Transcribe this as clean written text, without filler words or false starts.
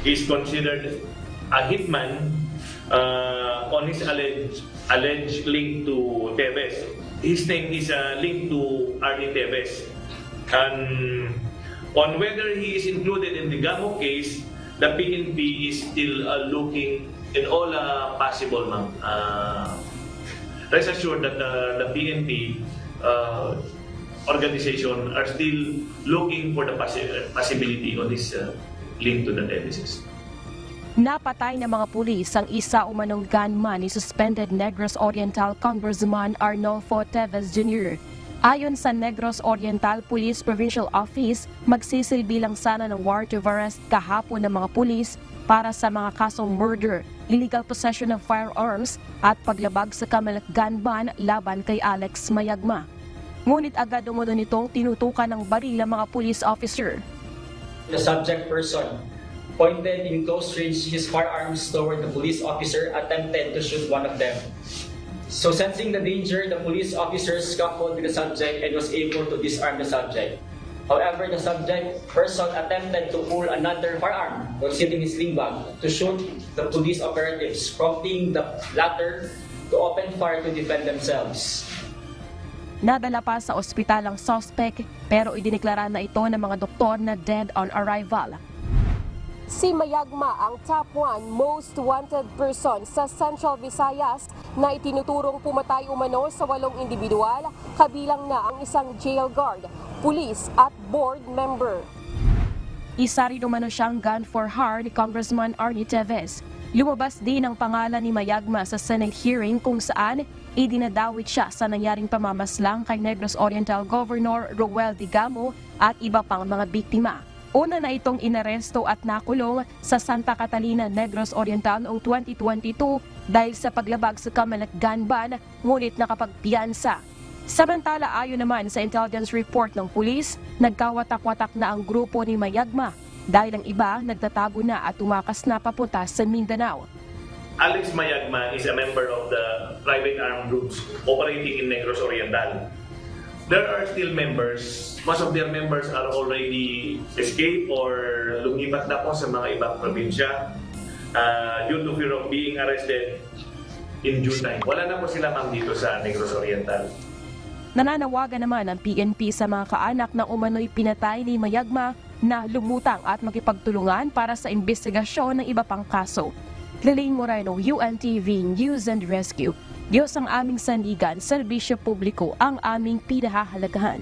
is considered a hitman on his alleged link to Teves. His name is linked to R.D. Teves. And on whether he is included in the Gamo case, the PNP is still looking in all possible. Rest assured that the PNP organization are still looking for the possibility of this link to the Teveses. Napatay ng mga pulis ang isa umanong gunman ni suspended Negros Oriental Congressman Arnolfo Teves Jr. Ayon sa Negros Oriental Police Provincial Office, magsisilbi lang sana ng warrant of arrest kahapon ng mga pulis para sa mga kasong murder, illegal possession of firearms at paglabag sa Kamelak gun ban laban kay Alex Mayagma. Ngunit agad umano nitong tinutukan ng baril ang mga police officer. The subject person pointed in close range his firearms toward the police officer, attempted to shoot one of them. So sensing the danger, the police officer scuffled with the subject and was able to disarm the subject. However, the subject person attempted to pull another firearm while sitting in his sling bag to shoot the police operatives, prompting the latter to open fire to defend themselves. Nadala pa sa ospital ang suspect pero idineklara na ito ng mga doktor na dead on arrival. Si Mayagma ang top 1 most wanted person sa Central Visayas na itinuturong pumatay umano sa 8 individual, kabilang na ang isang jail guard, pulis at board member. Isa rin umano siyang gun for hire ni Congressman R.D. Teves. Lumabas din ang pangalan ni Mayagma sa Senate hearing kung saan idinadawit siya sa nangyaring pamamaslang kay Negros Oriental Governor Roel Digamo at iba pang mga biktima. Una na itong inaresto at nakulong sa Santa Catalina, Negros Oriental noong 2022 dahil sa paglabag sa Kamelak gun ban, ngunit nakapagpiyansa. Samantala, ayon naman sa intelligence report ng pulis, nagkawatak-watak na ang grupo ni Mayagma dahil ang iba nagtatago na at tumakas na papunta sa Mindanao. Alex Mayagma is a member of the private armed groups operating in Negros Oriental. There are still members. Most of their members are already escaped or lumipat na po sa mga ibang probinsya due to fear of being arrested in due time. Wala na po sila ma'am dito sa Negros Oriental. Nananawagan naman ang PNP sa mga kaanak na umano'y pinatay ni Mayagma na lumutang at makipagtulungan para sa investigasyon ng iba pang kaso. Liling Moreno, UNTV News and Rescue. Diyos ang aming sandigan, serbisyo publiko ang aming pinahahalagahan.